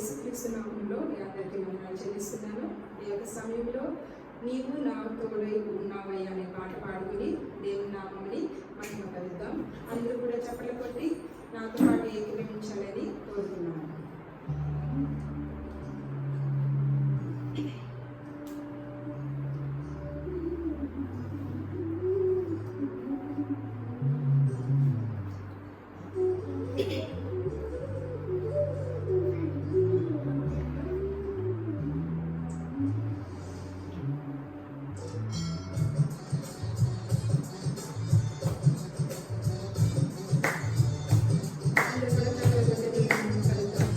యేసుక్రీస్తు నామములో మీ అందరికీ వందనాలు చెల్లిస్తున్నాను. ఈ యొక్క సమయంలో నీవు నా తోడై ఉన్నావయ్యా అనే పాట పాడుకుని దేవుని నామముని మహిమపరుద్దాం. అందరూ కూడా చప్పట్లు కొట్టి నాతో పాటు ఏకీభవించాలని కోరుతున్నాను. అందరూ కూడా చప్పట్లు కొట్టి దేవుని మహిమపరుద్దాం.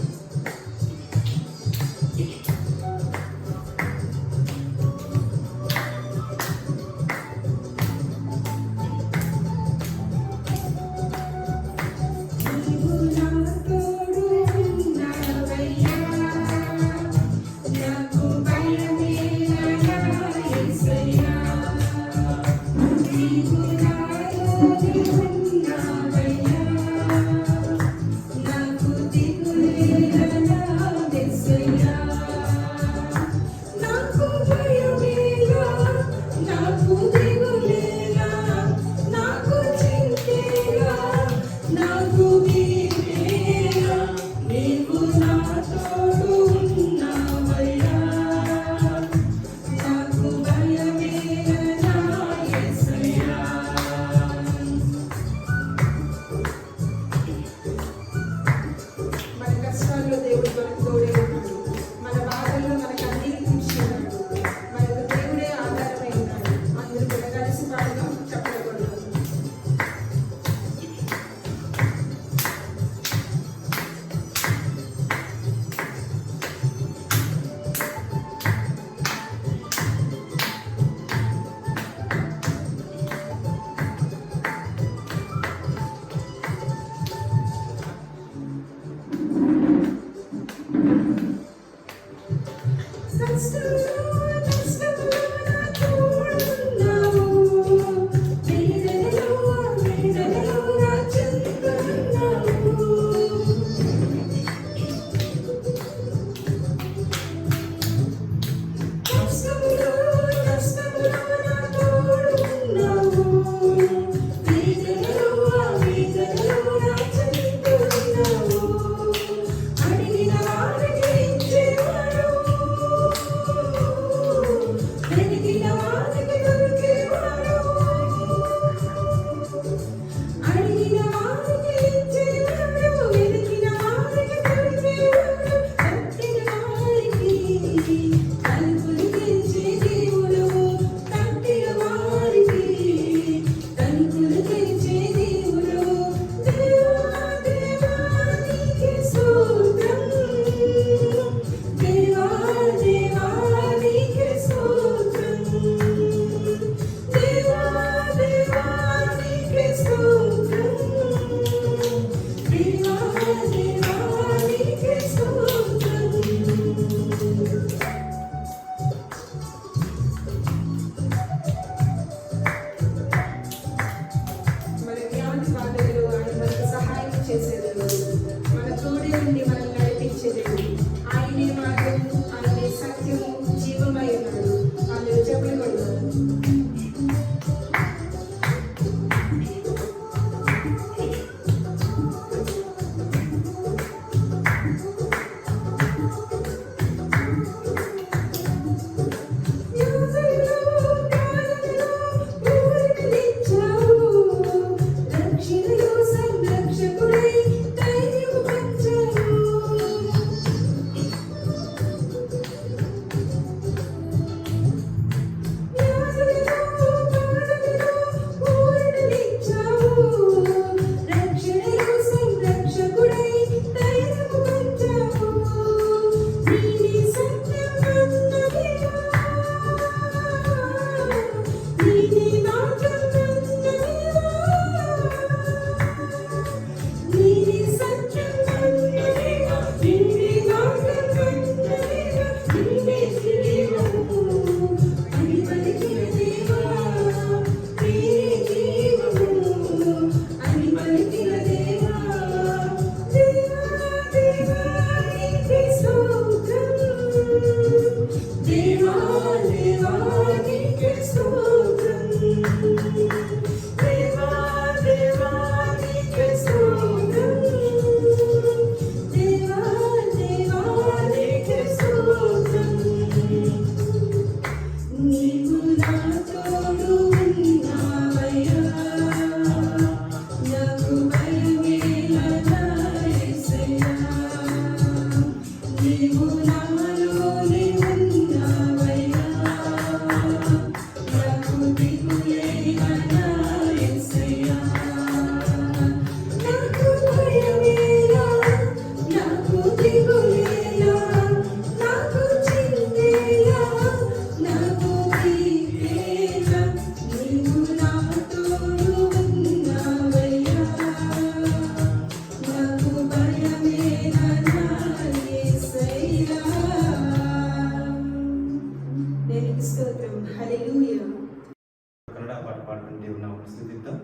మనం స్థుతిద్దాం.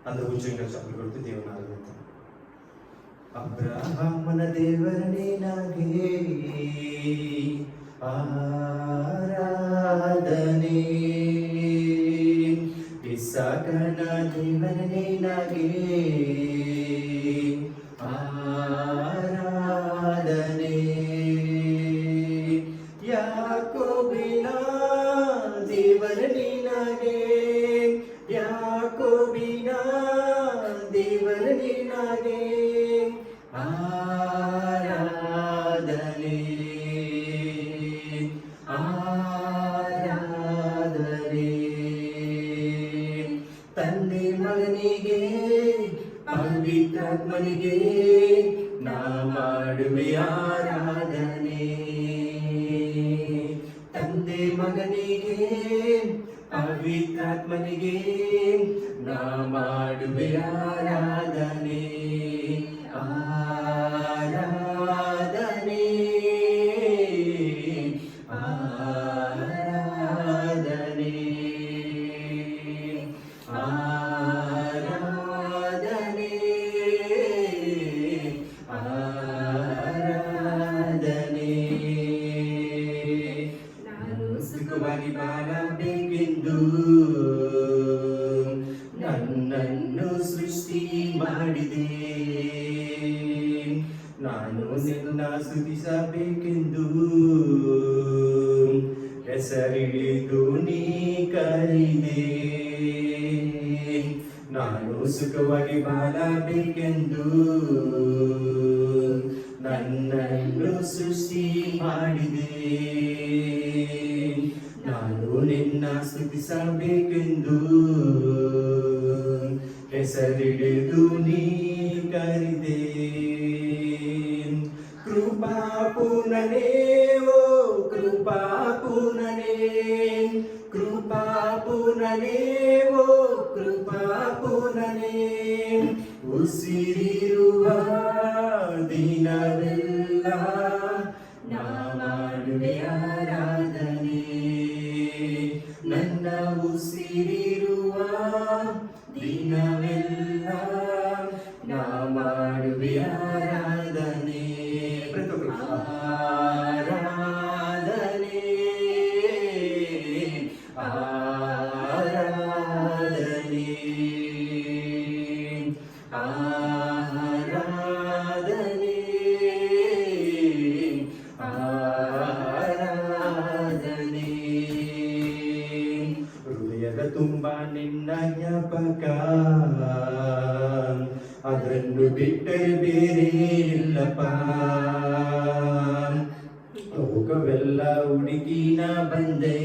అందరూ ఉద్యోగంగా చప్పలు కొడుతూ దేవుని ఆరాధిద్దాం. ಅಬ್ರಹಾಮನ ದೇವರನೇ ನಾಗೆ ಆರಾಧನೆ, ಇಸಾಕನ ದೇವರನೇ ನಾಗೆ ಆರಾಧನೆ, ಯಾಕೋಬಿನ ದೇವರನೇ ನಾಗೆ, ಯಾಕೋಬಿನ ದೇವರನೇ ನಾಗೆ ಆರಾಧನೆ, ಆರಾಧನೆ. ತಂದೆ ಮಗನಿಗೆ ಪವಿತ್ರಾತ್ಮನಿಗೆ ನಾ ಮಾಡುವೆ ಆರಾಧನೆ, ತಂದೆ ಮಗನಿಗೆ ಪವಿತ್ರಾತ್ಮನಿಗೆ ನಾ ಮಾಡುವೆ ಆರಾಧನೆ, ಆರಾಧನೆ, ಆರಾಧನೆ, ಆರಾಧನೆ, ಆರಾಧನೆ. ನಾನು ಸುಖವಾಗಿ ಬಾಳಬೇಕೆಂದು ನನ್ನನ್ನು ಸೃಷ್ಟಿ ಮಾಡಿದೆ, ನಾನು ನಿನ್ನ ಸ್ತುತಿಸಬೇಕೆಂದು ಹೆಸರಿಳಿದು ನೀ ಕರೆದೆ, ನಾನು ಸುಖವಾಗಿ ಬಾಳಬೇಕೆಂದು ನನ್ನನ್ನು ಸೃಷ್ಟಿ ಮಾಡಿದೆ, ನಾನು ನಿನ್ನ ಸ್ತುತಿಸಬೇಕೆಂದು ಹೆಸರಿಡಿದು ನೀ ಕರೆದೆ. ಕೃಪಾ ಪೂರ್ಣನೇ ಓ ಕೃಪಾ ಪೂರ್ಣನೇ, ಕೃಪಾ ಪೂರ್ಣನೇ ಓ ಕೃಪಾ ಪೂರ್ಣನೇ, ಉಸಿರಿರುವ ದಿನವೆಲ್ಲ ನಾ ಮಾಡುವೆ ಆರಾಧನೆ, ನನ್ನ ಉಸಿರಿರುವ ದಿನವೆಲ್ಲ ನಾ ಮಾಡುವೆ ಆರಾಧನೆ, ಆರಾಧನೆ, ಆರಾಧನೆ, ಆರಾಧನೆ, ಆರಾಧನೆ. ಹೃದಯದ ತುಂಬ ನಿನ್ನ ಜ್ಞಾಪಕ, ಅದನ್ನು ಬಿಟ್ಟರೆ ಬೇರೆ ಇಲ್ಲಪ್ಪ, ಲೋಕವೆಲ್ಲ ಹುಡುಕಿ ನಾ ಬಂದೆ,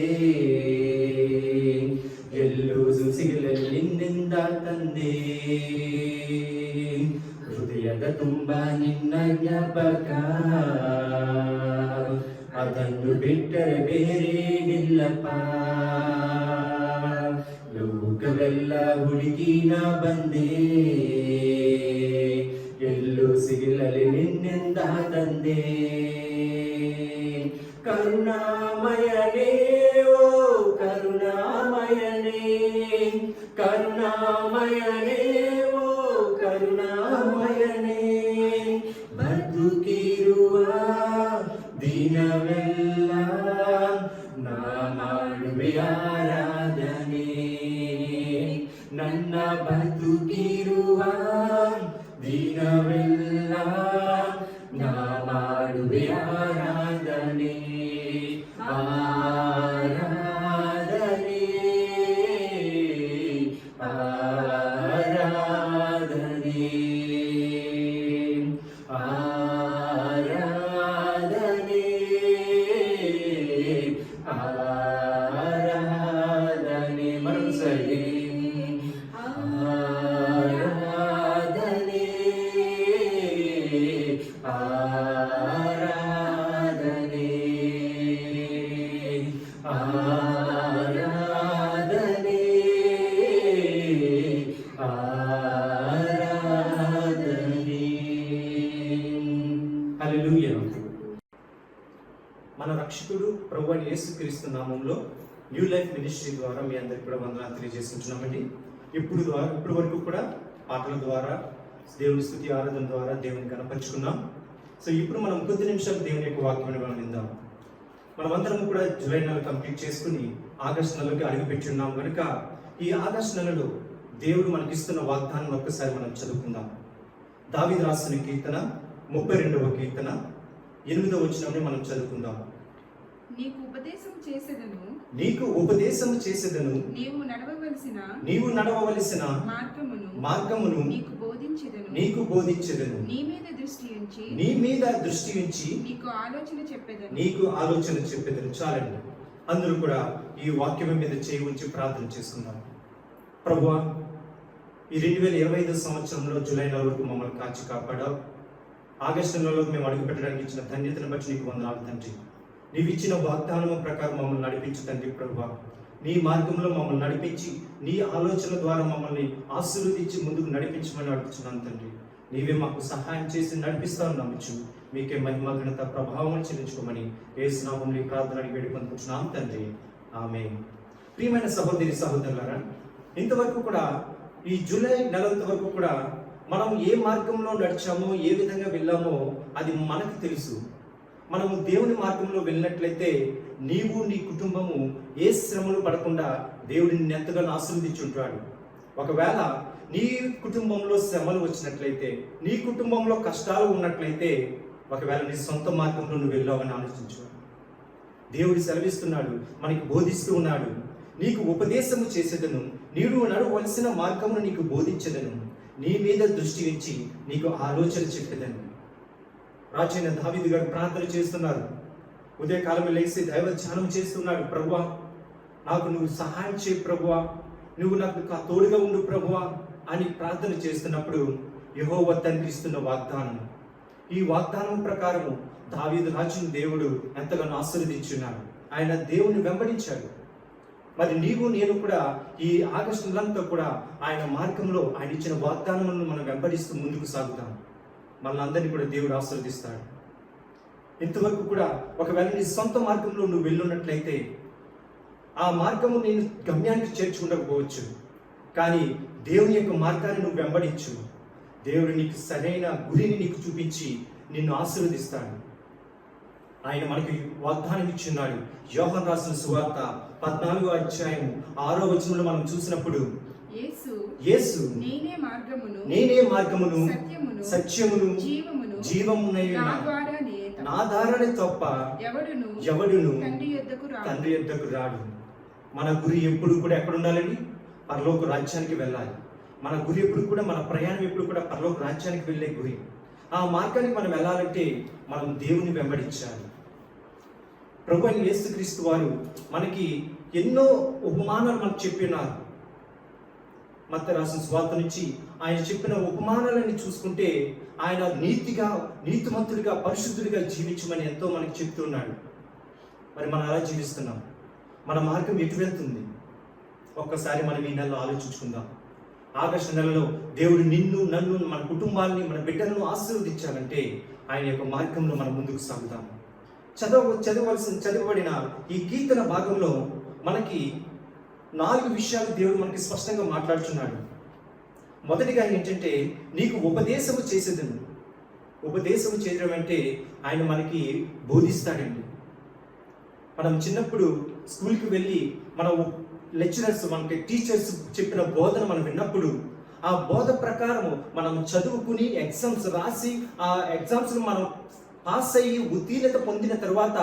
ಎಲ್ಲೂ ಸಿಗಲಲ್ಲಿ ನಿನ್ನಿಂದ ತಂದೆ, ಹೃದಯದ ತುಂಬ ನಿನ್ನ ಜ್ಞಾಪಕ, ಅದನ್ನು ಬಿಟ್ಟರೆ ಬೇರೆ ಇಲ್ಲಪ್ಪ, ಲೋಕವೆಲ್ಲ ಹುಡುಕಿ ನಾ ಬಂದೆ, ಎಲ್ಲೂ ಸಿಗಲಲ್ಲಿ ನಿನ್ನಿಂದ ತಂದೆ, ಕರುಣಾಮಯನೇ ಓ ಕರುಣಾಮಯನೇ, ಕರುಣಾಮಯನೇ ಓ ಕರುಣಾಮಯನೇ, ಬದುಕಿರುವ ದಿನವೆಲ್ಲ ನಾ ಮಾಡುವೆ ಆರಾಧನೆ, ನನ್ನ ಬದುಕಿರುವ ದಿನವೆಲ್ಲ ನಾ ಮಾಡುವೆ ಆರಾಧನೆ, ಆರಾಧನೆ, ಆರಾಧನೆ, ಆರಾಧನೆ, ಆರಾಧನೆ. ಮನಸ್ಸಲ್ಲಿ ಆರಾಧನೆ, ಆರಾಧನೆ, ಆರಾಧನೆ, ಆರಾಧನೆ. హల్లెలూయా. మన రక్షకుడు ప్రభువైన యేసుక్రీస్తు నామంలో న్యూ లైఫ్ మినిస్ట్రీ ద్వారా మీ అందరికి కూడా వందనాలు తెలియజేసుకుంటున్నామండి. ఇప్పుడు వరకు కూడా పాటల ద్వారా, దేవుని స్తుతి ఆరాధన ద్వారా దేవుని కనపరుచుకున్నాం. సో ఇప్పుడు మనం కొద్ది నిమిషాలు దేవుని యొక్క వాక్యాన్ని మనం విందాం. మనమందరం కూడా జూలై నెల కంప్లీట్ చేసుకుని ఆగస్టు నెలకి అడుగుపెట్టి ఉన్నాం కనుక ఈ ఆగస్టు నెలలో దేవుడు మనకిస్తున్న వాగ్దానం ఒక్కసారి మనం చదువుకుందాం. దావీదు రాసిన కీర్తన 32వ కీర్తన 8వ వచనాన్ని మనం చదువుకుందాం. నీకు ఉపదేశం చేసేదను నీవు నడవవలసిన మార్గమును నీకు బోధించెదను నీ మీద దృష్టి ఉంచి నీకు ఆలోచన చెప్పెదను. చాలండి, అందరూ కూడా ఈ వాక్యం మీద చేయి ఉంచి ప్రార్థన చేసుకుందాం. ప్రభువా, ఈ 2025 సంవత్సరంలో జూలై నెల వరకు మమ్మల్ని కాచి కాపాడావు. ఆగస్టు నెలలో మేము అడుగు పెట్టడానికి ఇచ్చిన ధన్యతను బట్టి నీకు వందనాలు తండ్రి. నీవు ఇచ్చిన వాగ్దానం ప్రకారం మమ్మల్ని నడిపించు తండ్రి. ప్రభువా, నీ మార్గంలో మమ్మల్ని నడిపించి నీ ఆలోచన ద్వారా మమ్మల్ని ఆశీర్వదించి ముందుకు నడిపించమని అడుగుతున్నాను తండ్రి. నీవే మాకు సహాయం చేసి నడిపిస్తాను నమ్మచ్చు. మీకే మహిమ ఘనత ప్రభావం చెల్లించుకోమని యేసు నామములో ఈ ప్రార్థన అడిగి వేడుకొనుచున్నాం తండ్రి. ఆమేన్. ప్రియమైన సహోదరి సహోదరులారా, ఇంతవరకు కూడా ఈ జూలై నెలంత వరకు కూడా మనం ఏ మార్గంలో నడిచామో, ఏ విధంగా వెళ్ళామో అది మనకు తెలుసు. మనము దేవుని మార్గంలో వెళ్ళినట్లయితే నీవు నీ కుటుంబము ఏ శ్రమలు పడకుండా దేవుడిని నిన్ను ఎంతగానో ఆశీర్వదించుంటాడు. ఒకవేళ నీ కుటుంబంలో శ్రమలు వచ్చినట్లయితే, నీ కుటుంబంలో కష్టాలు ఉన్నట్లయితే, ఒకవేళ నీ సొంత మార్గంలో నువ్వు వెళ్ళావని ఆలోచించు. దేవుడు సెలవిస్తున్నాడు, మనకి బోధిస్తూ ఉన్నాడు. నీకు ఉపదేశము చేసేదను, నీవు నడవలసిన మార్గమును నీకు బోధించదను, నీ మీద దృష్టి ఉంచి నీకు ఆలోచన చెప్పేదను. రాజైన దావీదు గారు ప్రార్థన చేస్తున్నారు. ఉదయకాలం లేచి దైవ ధ్యానం చేస్తున్నాడు. ప్రభువా, నాకు నువ్వు సహాయం చేయి ప్రభువా, నువ్వు నాకు తోడుగా ఉండు ప్రభువా అని ప్రార్థన చేస్తున్నప్పుడు యెహోవా తండ్రి ఇస్తున్న వాగ్దానం, ఈ వాగ్దానం ప్రకారము దావీదు రాజును దేవుడు ఎంతగానో ఆశీర్వదించున్నాడు. ఆయన దేవుని వెంబడించాడు. మరి నీవు నేను కూడా ఈ ఆగస్టు నెలంతా కూడా ఆయన మార్గంలో ఆయన ఇచ్చిన వాగ్దానములను మనం వెంబడిస్తూ ముందుకు సాగుతాం. మనందరినీ కూడా దేవుడు ఆశీర్వదిస్తాడు. ఇంతవరకు కూడా ఒకవేళ నీ సొంత మార్గంలో నువ్వు వెళ్ళున్నట్లయితే ఆ మార్గము నేను గమ్యానికి చేర్చుకుండకపోవచ్చు, కానీ దేవుని యొక్క మార్గాన్ని నువ్వు వెంబడించు. దేవుడు నీకు సరైన గురిని నీకు చూపించి నిన్ను ఆశీర్వదిస్తాడు. ఆయన మనకి వాగ్దానం ఇచ్చున్నాడు. యోహాను రాసిన సువార్త 14వ అధ్యాయం 6వ వచనంలో మనం చూసినప్పుడు యేసు నేనే మార్గమును సత్యమును జీవమునైన నా ద్వారానే తప్ప ఎవడును తండ్రి యొద్దకు రాడు. మన గురి ఎప్పుడు కూడా ఎక్కడ ఉండాలండి? పరలోక రాజ్యానికి వెళ్ళాలి. మన గురి ఎప్పుడు కూడా, మన ప్రయాణం ఎప్పుడు కూడా పరలోక రాజ్యానికి వెళ్ళే గురి. ఆ మార్గానికి మనం వెళ్ళాలంటే మనం దేవుని వెంబడించాలి. ప్రభు అయిన యేసుక్రీస్తు వారు మనకి ఎన్నో ఉపమానాలు మనకు చెప్పినారు. మత్తయి రాసిన సువార్త నుంచి ఆయన చెప్పిన ఉపమానాలని చూసుకుంటే ఆయన నీతిమంతుడిగా పరిశుద్ధుడిగా జీవించమని ఎంతో మనకి చెప్తున్నాడు. మరి మనం అలా జీవిస్తున్నాం? మన మార్గం ఎటు వెళ్తుంది? ఒక్కసారి మనం ఈ నెలలో ఆలోచించుకుందాం. ఆగస్టు నెలలో దేవుడు నిన్ను, నన్ను, మన కుటుంబాన్ని, మన బిడ్డలను ఆశీర్వదించాలంటే ఆయన యొక్క మార్గంలో మనం ముందుకు సాగుతాం. చదవబడిన ఈ కీర్తన భాగంలో మనకి 4 విషయాలు దేవుడు మనకి స్పష్టంగా మాట్లాడుతున్నాడు. మొదటిగా ఏంటంటే, నీకు ఉపదేశము చేసేదను. ఉపదేశము చేయడం అంటే ఆయన మనకి బోధిస్తాడండి. మనం చిన్నప్పుడు స్కూల్కి వెళ్ళి మన లెక్చరర్స్, మనకి టీచర్స్ చెప్పిన బోధన మనం విన్నప్పుడు ఆ బోధ ప్రకారం మనం చదువుకుని ఎగ్జామ్స్ రాసి ఆ ఎగ్జామ్స్ను మనం పాస్ అయ్యి ఉత్తీర్ణత పొందిన తర్వాత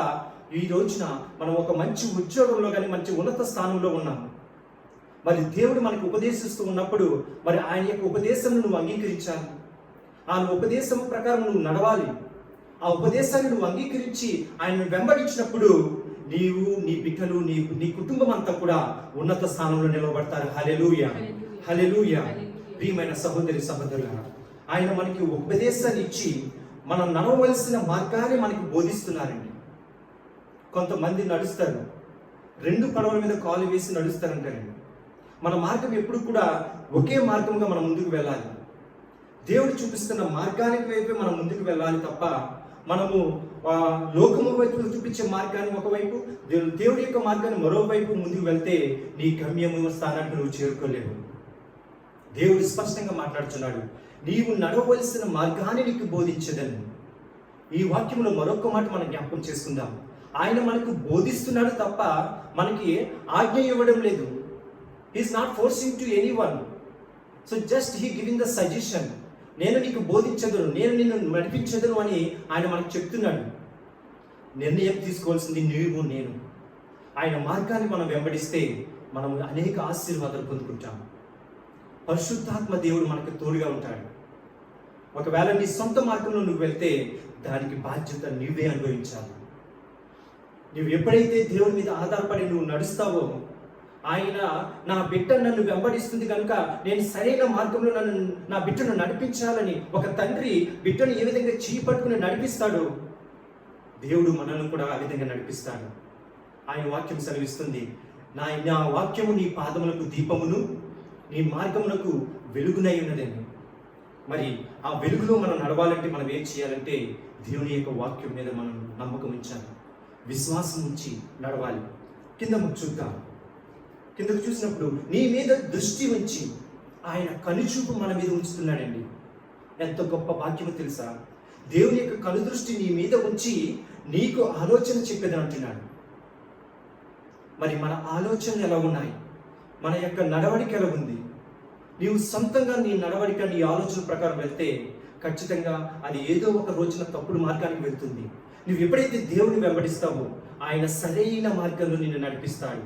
ఈ రోజున మనం ఒక మంచి ఉద్యోగంలో కానీ మంచి ఉన్నత స్థానంలో ఉన్నాం. మరి దేవుడు మనకు ఉపదేశిస్తూ ఉన్నప్పుడు మరి ఆయన యొక్క ఉపదేశం నువ్వు అంగీకరించాలి. ఆ ఉపదేశం ప్రకారం నువ్వు నడవాలి. ఆ ఉపదేశాన్ని నువ్వు అంగీకరించి ఆయనను వెంబడించినప్పుడు నీవు, నీ బిడ్డలు, నీ కుటుంబం అంతా కూడా ఉన్నత స్థానంలో నిలబడతారు. హల్లెలూయా, హల్లెలూయా. ప్రియమైన సహోదరి సహోదరులారా, ఆయన మనకి ఉపదేశాన్ని ఇచ్చి మనం నడవలసిన మార్గాన్ని మనకి బోధిస్తున్నారండి. కొంతమంది నడుస్తారు, 2 పడవల మీద కాలు వేసి నడుస్తారంటారండి. మన మార్గం ఎప్పుడు కూడా ఒకే మార్గంగా మనం ముందుకు వెళ్ళాలి. దేవుడు చూపిస్తున్న మార్గానికి వైపే మనం ముందుకు వెళ్ళాలి తప్ప మనము లోకము వైపు చూపించే మార్గాన్ని ఒకవైపు, దేవుడి యొక్క మార్గాన్ని మరోవైపు ముందుకు వెళ్తే నీ గమ్యము స్థానానికి నువ్వు చేరుకోలేవు. దేవుడు స్పష్టంగా మాట్లాడుతున్నాడు, నీవు నడవవలసిన మార్గాన్ని నీకు బోధించదను. ఈ వాక్యంలో మరొక మాట మనం జ్ఞాపకం చేసుకుందాం. ఆయన మనకు బోధిస్తున్నాడు తప్ప మనకి ఆజ్ఞ ఇవ్వడం లేదు. Is not forcing to anyone. So just he giving the suggestion. నేను నీకు బోధించదును, నేను నిన్ను నడిపించదును అని ఆయన మనకు చెప్తున్నాడు. నిర్ణయం తీసుకోవాల్సింది నీవు నేను. ఆయన మార్గాన్ని మనం వెంబడిస్తే మనం అనేక ఆశీర్వాదాలు పొందుకుంటాం. పరిశుద్ధాత్మ దేవుడు మనకు తోడుగా ఉంటాడు. ఒకవేళ నీ సొంత మార్గంలో నువ్వు వెళ్తే దానికి బాధ్యత నీవే అనుభవించాలి. నువ్వు ఎప్పుడైతే దేవుని మీద ఆధారపడి నువ్వు నడుస్తావో, ఆయన నా బిడ్డ నన్ను వెంబడిస్తుంది కనుక నేను సరైన మార్గంలో నా బిడ్డను నడిపించాలని ఒక తండ్రి బిడ్డను ఏ విధంగా చేయి పట్టుకుని నడిపిస్తాడో, దేవుడు మనల్ని కూడా ఆ విధంగా నడిపిస్తాడు. ఆయన వాక్యం సెలవిస్తుంది, నా వాక్యము నీ పాదములకు దీపమును నీ మార్గములకు వెలుగునై ఉన్నదని. మరి ఆ వెలుగులో మనం నడవాలంటే మనం ఏం చేయాలంటే దేవుని యొక్క వాక్యం మీద మనం నమ్మకం ఉంచాలి, విశ్వాసం ఉంచి నడవాలి. చూద్దాం. కిందకు చూసినప్పుడు నీ మీద దృష్టి ఉంచి ఆయన కనుచూపు మన మీద ఉంచుతున్నాడండి. ఎంత గొప్ప వాక్యమో తెలుసా? దేవుని యొక్క కనుదృష్టి నీ మీద ఉంచి నీకు ఆలోచన చెప్పేది అంటున్నాడు. మరి మన ఆలోచనలు ఎలా ఉన్నాయి? మన యొక్క నడవడిక ఎలా ఉంది? నీవు సొంతంగా నీ నడవడిక నీ ఆలోచన ప్రకారం వెళ్తే ఖచ్చితంగా అది ఏదో ఒక రోజున తప్పుడు మార్గానికి వెళ్తుంది. నువ్వు ఎప్పుడైతే దేవుని వెంబడిస్తావో ఆయన సరైన మార్గంలో నిన్ను నడిపిస్తాడు.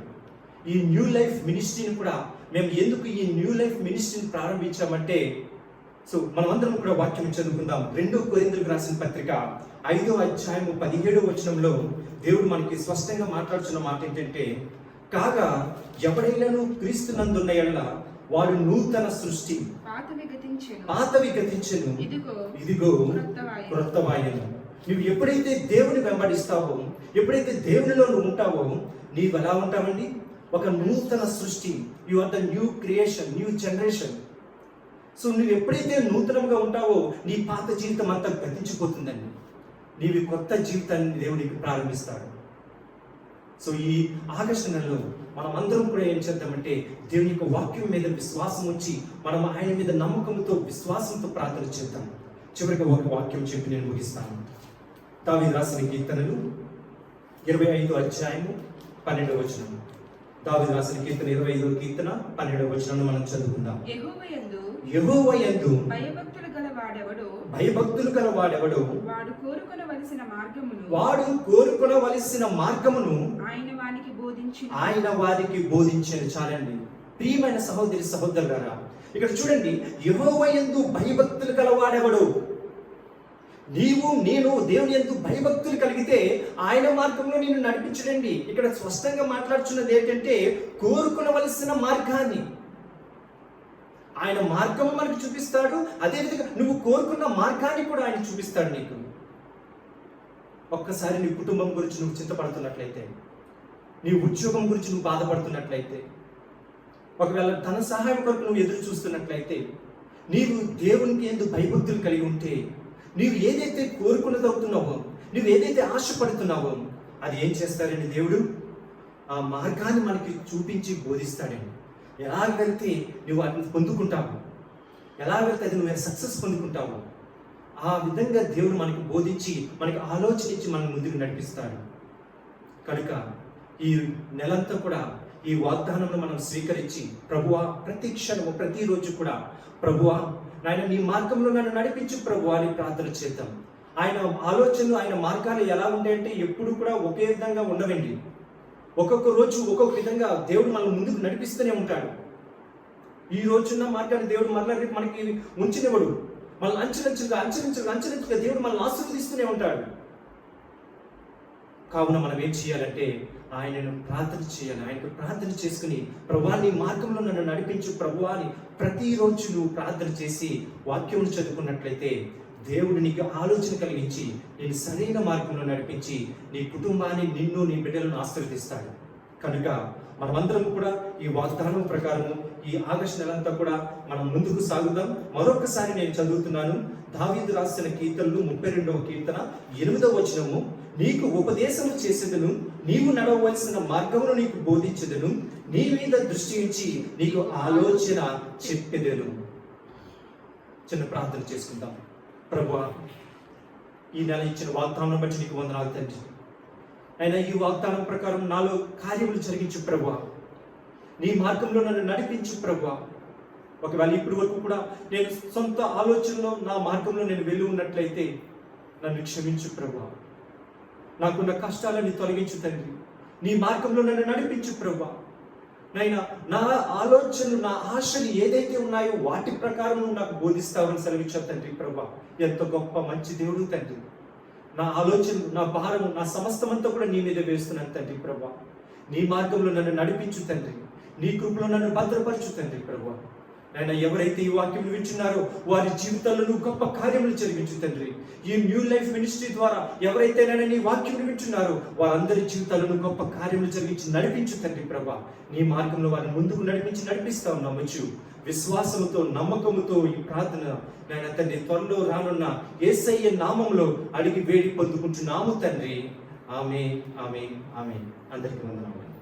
ఈ న్యూ లైఫ్ మినిస్ట్రీని కూడా మేము ఎందుకు ఈ న్యూ లైఫ్ మినిస్ట్రీని ప్రారంభించామంటే, సో మనమందరం కూడా వాక్యం చదువుకుందాం. 2 కొరింథీయులకు రాసిన పత్రిక 5వ అధ్యాయము 17వ వచనంలో దేవుడు మనకి స్పష్టంగా మాట్లాడుతున్న మాట ఏంటంటే, కాగా ఎవడైనాను క్రీస్తునందున్న యెడల వాడు నూతన సృష్టి, పాతవి గతించెను, ఇదిగో క్రొత్తవాయెను. నువ్వు ఎప్పుడైతే దేవుని వెంబడిస్తావో, ఎప్పుడైతే దేవునిలో నువ్వు ఉంటావో, నీవు ఎలా ఉంటావండి? ఒక నూతన సృష్టి. You are the new creation, new generation. So నువ్వు ఎప్పుడైతే నూతనంగా ఉంటావో నీ పాత జీవితం అంతా గతించిపోతుందండి. నీవి కొత్త జీవితాన్ని దేవుడికి ప్రారంభిస్తాడు. సో ఈ ఆగస్టు నెలలో మనం అందరం కూడా ఏం చేద్దామంటే దేవుని యొక్క వాక్యం మీద విశ్వాసం ఉంచి మనం ఆయన మీద నమ్మకంతో విశ్వాసంతో ప్రార్థన చేద్దాం. చివరిగా ఒక వాక్యం చెప్పి నేను ముగిస్తాను. దావీదు రాసిన కీర్తనలు 25వ అధ్యాయము 12వ వచనం. దావీదు రాసిన కీర్తన 25వ కీర్తన 12వ వచనాన్ని మనం చదువుకుందాం. యెహోవాయందు భయభక్తులు గల వాడెవడో వాడు కోరుకొనవలసిన మార్గమును ఆయన వారికి బోధించెను. చాలండి ప్రియమైన సహోదరి సహోదరులారా, ఇక్కడ చూడండి, యెహోవాయందు భయభక్తులు గల వాడెవడో. నీవు నేను దేవుని యందు భయభక్తులు కలిగితే ఆయన మార్గంలో నిన్ను నడిపించడండి. ఇక్కడ స్పష్టంగా మాట్లాడుతున్నది ఏంటంటే కోరుకొనవలసిన మార్గాన్ని ఆయన మార్గం మనకు చూపిస్తాడు. అదేవిధంగా నువ్వు కోరుకున్న మార్గాన్ని కూడా ఆయన చూపిస్తాడు నీకు. ఒక్కసారి నీ కుటుంబం గురించి నువ్వు చింతపడుతున్నట్లయితే, నీ ఉద్యోగం గురించి నువ్వు బాధపడుతున్నట్లయితే, ఒకవేళ ధన సహాయం కొరకు నువ్వు ఎదురు చూస్తున్నట్లయితే, నీవు దేవునికి ఎందుకు భయభక్తులు కలిగి ఉంటే, నీవు ఏదైతే కోరుకున్నదవుతున్నావో, నువ్వు ఏదైతే ఆశపడుతున్నావో అది ఏం చేస్తాడండి దేవుడు? ఆ మార్గాన్ని మనకి చూపించి బోధిస్తాడండి. ఎలా వెళ్తే నువ్వు వాటిని పొందుకుంటావు, ఎలా వెళ్తే అది నువ్వు సక్సెస్ పొందుకుంటావు, ఆ విధంగా దేవుడు మనకి బోధించి మనకి ఆలోచన ఇచ్చి మనం ముందుకు నడిపిస్తాడు. కనుక ఈ నెలంతా కూడా ఈ వాగ్దానంలో మనం స్వీకరించి, ప్రభువా ప్రతి క్షణము ప్రతిరోజు కూడా ప్రభువా నాయన నీ మార్గంలో నన్ను నడిపించు ప్రభువా అని ప్రార్థన చేద్దాం. ఆయన ఆలోచనలు ఆయన మార్గాలు ఎలా ఉంటాయంటే ఎప్పుడు కూడా ఒకే విధంగా ఉండవండి. ఒక్కొక్క రోజు ఒక్కొక్క విధంగా దేవుడు మనం ముందుకు నడిపిస్తూనే ఉంటాడు. ఈ రోజున్న మార్గాన్ని దేవుడు మళ్ళీ రేపు మనకి ఉంచినవాడు. మనల్ని అంచెలంచెలుగా దేవుడు మనల్ని ఆశీర్వదిస్తూనే ఉంటాడు. కావున మనం ఏం చేయాలంటే ఆయనను ప్రార్థన చేయాలి. ఆయనకు ప్రార్థన చేసుకుని ప్రభువా నీ మార్గంలో నన్ను నడిపించు ప్రభువా అని ప్రతిరోజు నువ్వు ప్రార్థన చేసి వాక్యం చదువుకున్నట్లయితే దేవుడు నీకు ఆలోచన కలిగించి నేను సరైన మార్గంలో నడిపించి నీ కుటుంబాన్ని, నిన్ను, నీ బిడ్డలను ఆశీర్వదిస్తాడు. కనుక మనమందరం కూడా ఈ వాగ్దానం ప్రకారము ఈ ఆగస్టు నెలంతా కూడా మనం ముందుకు సాగుదాం. మరొకసారి నేను చదువుతున్నాను. దావీదు రాసిన కీర్తనలు 32వ కీర్తన 8వ వచనము. నీకు ఉపదేశము చేసేదను, నీవు నడవవలసిన మార్గమును నీకు బోధించెదను, నీ మీద దృష్టి ఉంచి నీకు ఆలోచన చెప్పెదను. చిన్న ప్రార్థన చేసుకుందాం. ప్రభువా, ఈ నెల ఇచ్చిన వాగ్దానం బట్టి నీకు వందనాలు తండ్రి. అయినా ఈ వాగ్దానం ప్రకారం నాలో కార్యములు జరిగించు ప్రభువా. నీ మార్గంలో నన్ను నడిపించు ప్రభువా. ఒకవేళ ఇప్పటి వరకు కూడా నేను సొంత ఆలోచనలో నా మార్గంలో నేను వెళ్ళి ఉన్నట్లయితే నన్ను క్షమించు ప్రభువా. నాకున్న కష్టాలని తొలగించు తండ్రి. నీ మార్గంలో నన్ను నడిపించు ప్రభువా. నైనా నా ఆలోచనలు, నా ఆశలు ఏదైతే ఉన్నాయో వాటి ప్రకారం నువ్వు నాకు బోధిస్తావని సెలవిచ్చావు తండ్రి ప్రభువా. ఎంత గొప్ప మంచి దేవుడు తండ్రి. నా ఆలోచనలు, నా భారము, నా సమస్తమంతా కూడా నీ మీద వేస్తున్నాను తండ్రి ప్రభువా. నీ మార్గంలో నన్ను నడిపించు తండ్రి. నీ కృపలో నన్ను భద్రపరచు తండ్రి ప్రభువా. ఆయన ఎవరైతే ఈ వాక్యం వింటున్నారో వారి జీవితాల్లో నువ్వు గొప్ప కార్యములు జరిగించు తండ్రి. ఈ న్యూ లైఫ్ మినిస్ట్రీ ద్వారా ఎవరైతే నేను నీ వాక్యం వింటున్నారో వారందరి జీవితాలను గొప్ప కార్యములు జరిగించి నడిపించు తండ్రి ప్రభా. నీ మార్గంలో వారిని ముందుకు నడిపిస్తావు నమ్మచ్చు. విశ్వాసముతో, నమ్మకముతో ఈ ప్రార్థన నాయన తండ్రి త్వరలో రానున్న యేసయ్య నామములో అడిగి వేడి పొందుకుంటున్నాము తండ్రి. ఆమేన్, ఆమేన్, ఆమేన్. అందరికీ వందనాలు.